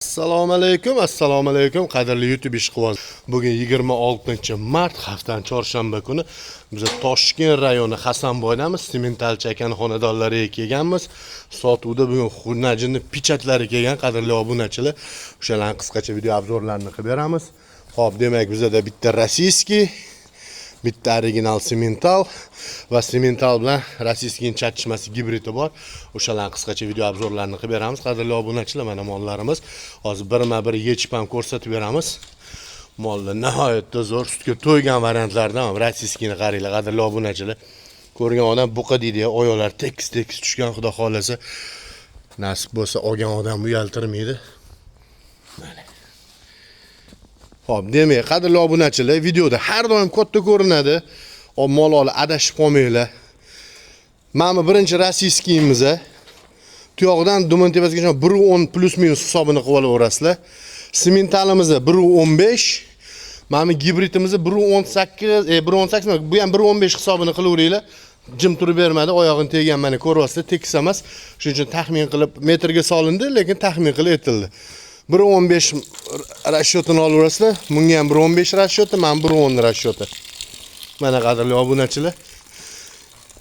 Assalomu alaykum, qadrli YouTube ishqiboz. Bugun 26-mart, haftaning chorshanba kuni biz Toshkent rayoni Hasanboydamiz. Sementalchi akaning xonadonlariga kelganmiz. Sotuvda bugun xunajinning pichatlari kelgan, qadrli obunachilar. O'shalarning qisqacha video obzorlarini qilib beramiz. Xo'p, demak, bizda bitta rossiyskiy, bitta original semental va semental bilan rossiyskiyning chatishmasi gibridi bor. O'shalarning qisqacha video obzorlarini qilib beramiz. Qadrli obunachilar, mana mollarimiz. Hozir birma-bir yechib ham ko'rsatib beramiz. Mollar nihoyatda zo'r, sutga to'ygan variantlardan ham rossiyskiyni qaranglar, qadrli obunachilar. Ko'rgan odam buqa deydi, oyoqlar tekis tushgan, xudo xolasa. Nasib bo'lsa, olgan odam uyaltirmaydi. Mana. Xo'p, demak, qadrli obunachilar, videoda har doim katta ko'rinadi. Mol olib adashib qolmanglar. Mana birinchi rossiyskiyimiz. Tuyoqdan Duman tepasigacha 1.10 plus minus hisobini qilib olaverasizlar. Sementalimiz 1.15, mana gibridimiz 1.18, 1.18, bu ham 1.15 hisobini qilaveringlar. Jim turib bermadi, oyog'ini tegan, mana ko'ryapsizlar, tekis emas. Shuning uchun taxmin qilib metrga solindi, lekin taxmin qilib aytildi. 1.15 rashyotini olaverasizlar. Bunga ham 1.15 rashyoti, mana 1.10 rashyoti. Mana qadrli obunachilar.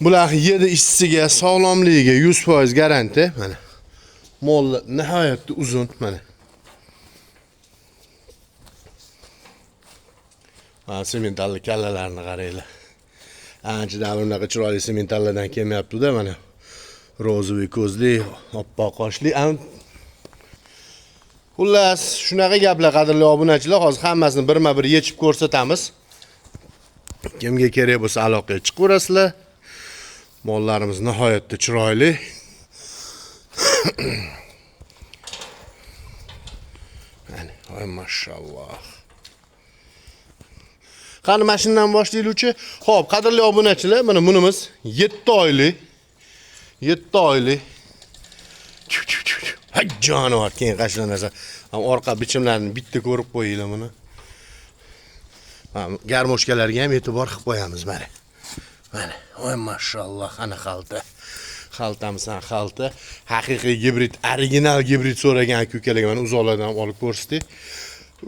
Bular yedi ishchisiga, sog'lomligiga 100% garanti. Mana. Mol nihoyatda uzun, mana. Mana sementalli kallalarni qaranglar. Anchadan bunaqa chiroyli sementallardan kelmayapti-da, mana. Rozoviy ko'zli, oppoq qoshli. Xullas, shunaqa gaplar, qadrli obunachilar. Hozir hammasini birma-bir yechib ko'rsatamiz. Kimga kerak bo'lsa aloqaga chiqaverasizlar. Mollarimiz nihoyatda chiroyli. Mana, voy mashalloh. Qani mashinadan boshlaylikchi. Xo'p, qadrli obunachilar, mana bunimiz 7 oylik. 7 oylik. Hay jonivor, keyin qashlanasa. Ham orqa bichimlarini bitta ko'rib qo'yinglar buni. Garmoshkalarga ham e'tibor qilib qo'yamiz, mana. Mana, voy mashalloh, ana xalta. Xaltamiz ham xalta. Haqiqiy gibrid, original gibrid so'ragan aka-ukalarga mana uzoqlardan olib ko'rsatdik.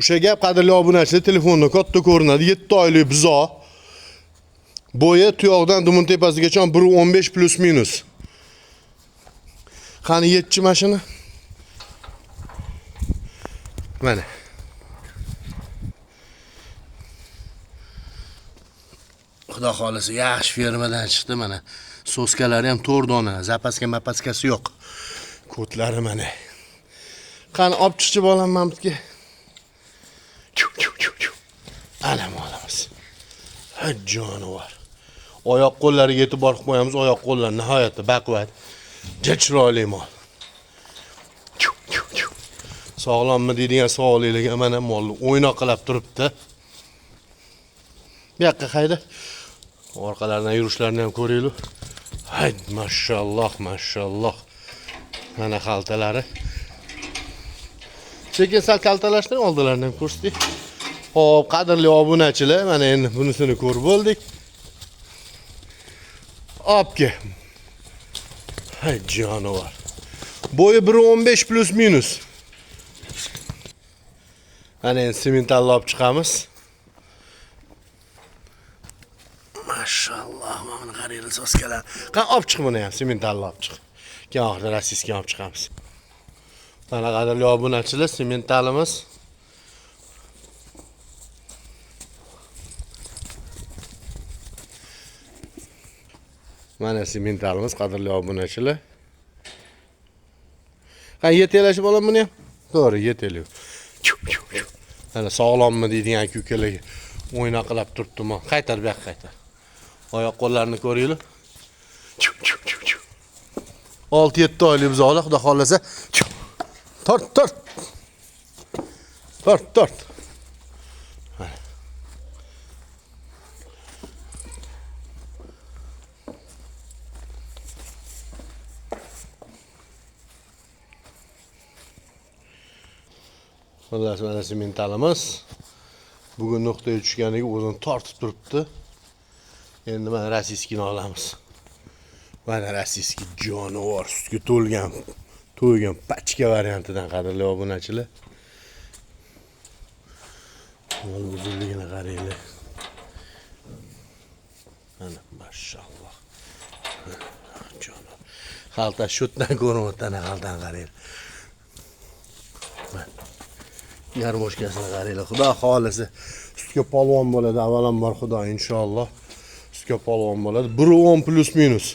O'sha gap, qadrli obunachilar, telefonda katta ko'rinadi. 7 oylik buzoq. Bo'yi tuyoqdan Dumun tepasigacha 1.15 plus minus. Qani yetchi mashina? Mana. Xudo xolasa yaxshi fermadan chiqdi, mana. Soskalari ham 4 dona, zapaska yo'q. Ko'tlari mana. Qani olib chiqchi bolam mamtga. Ana molamiz. Ha jonivor. Oyoq qo'llariga e'tibor qilib qo'yamiz, oyoq qo'llar nihoyatda baquvvat. Chiroyli mol. Sog'lommi deydigan savolingizga mana molni o'ynoqlab turibdi. Bu yoqqa qayda? Orqalaridan yurishlarini ham ko'ringlar. Hay mashalloh, mashalloh. Mana xaltalari. Sekin sal kaltalashdan oldilaridan ko'rsatdik. Xo'p, qadrli obunachilar, mana endi bunisini ko'rib bo'ldik. Opke. Hay jonivor. Bo'yi 1.15 plus minus. Mana endi sementalni olib chiqamiz. Mashalloh, mana qaranglar soskalar. Qani olib chiq buni ham, sementalni olib chiq. Keyin oxirida rossiyskiy olib chiqamiz. Mana qadrli obunachilar, sementalimiz. Mana sementalimiz, qadrli obunachilar. Qani yetelashib olam buni ham? To'g'ri, yetelik. Mana sog'lommi deydigan aka-ukalarga o'ynoqlab turibdi-mi? Qaytar, bu yoqqa qaytar. Oyoq qo'llarini ko'ringlar. 6-7 oylik buzoqlar, xudo xolasa. Tort. Xullas, mana sementalimiz. Bugun nuqtaga tushganiga o'zini tortib turibdi. Endi mana rossiyskiyni olamiz. Mana rossiyskiy jonivor, sutga to'ygan pachka variantidan qadrli obunachilar. Mol uzunligini qaranglar. Mana mashalloh. Jono. Xalta shutdan ko'rinayotgan xaltan qaranglar. Yarmoshkasini qaranglar. Xudo xolisi sutga polvon bo'ladi. Avvalambor Xudo inshaalloh sutga polvon bo'ladi. 1.10 plus minus.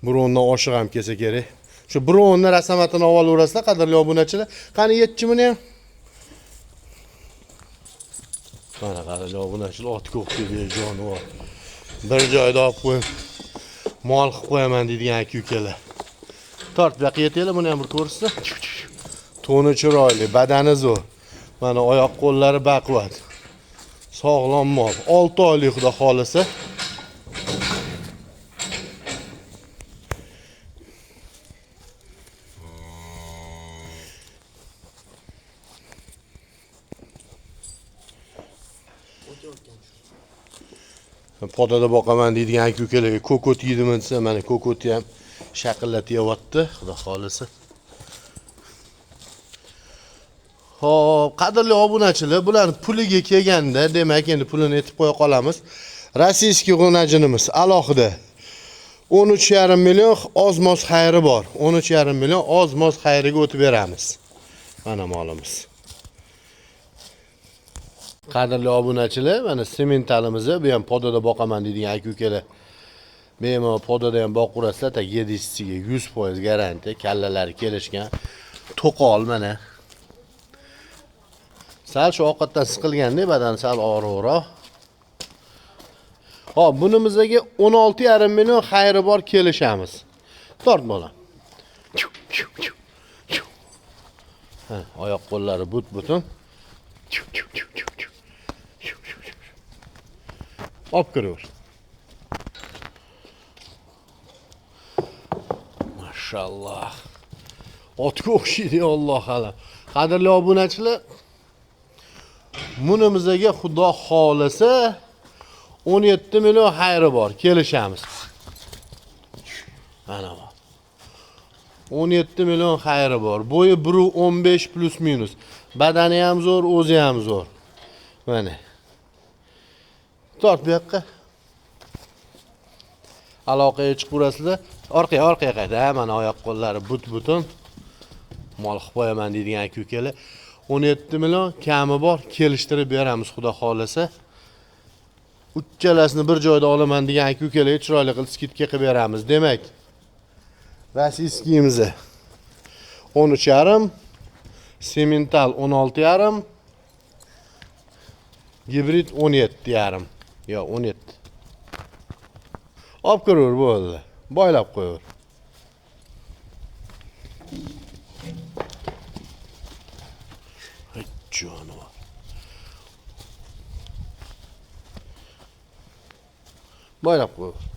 1.10 dan oshiq ham kelsa kerak. Shu 1.10 ni rasamatini olaverasizlar qadrli obunachilar. Qani yetchimini ham. Mana qadrli obunachilar ot ko'kdagi jonivor. Bir joyda olib qo'yib mol qilib qo'yaman deydigan aka-ukalar. Tort bu yoqqa yetaylar, buni ham bir ko'rishsa. To'ni chiroyli, badani zo'r. Mana oyoq qo'llari baquvvat. Sog'lom mol. 6 oylik xudo xolisa. Podada boqaman deydigan aka-ukalarga kokot yeydimi desa, mana kokotni ham shaqillatyapti, xudo xolisa. Xo'p, qadrli obunachilar, bular puliga kelganda, demak, endi pulini aytib qo'ya qolamiz. Rossiyskiy g'unajinimiz alohida 13,5 million oz-moz xayri bor. 13,5 million oz-moz xayriga o'tib beramiz. Mana molimiz. Qadrli obunachilar, mana sementalimizni bu ham podada boqaman deydigan aka-ukalar. Bemalol podada ham boqurasizlar, ta 7-siga 100% garantiya, kallalari kelishgan. To'qol mana. Sal shu ovqatdan siqilganda badan sal og'riqroq. Hop, bunimizga 16,5 million xayri bor kelishamiz. Tort bolam. Ha, oyoq qo'llari but-butun. Olib kiraver. Mashalloh. Otga o'xshaydi Alloh alam. Qadrli obunachilar, bunimizga xudo xolisa 17 million xayri bor, kelishamiz. Mana bu. 17 million xayri bor. Bo'yi 1.15 plus minus. Badani ham zo'r, o'zi ham zo'r. Mana. Tort bu yoqqa. Aloqaga chiqib urasizlar. Orqaga qayta. Mana oyoq qo'llari but-butun. Mol qilib qo'yaman deydigan aka-ukalar. 17 million kami bor, kelishtirib beramiz xudo xolisa. Uchalasini bir joyda olaman degan aka-ukalarga chiroyli qilib skidka qilib beramiz. Demak, rossiyskiyimizni 13,5, semental 16,5, gibrid 17,5. Yo, 17. Olib kiraver bo'ldi. Boylab qo'yaver. Jonivor. Boylab qo'yaver.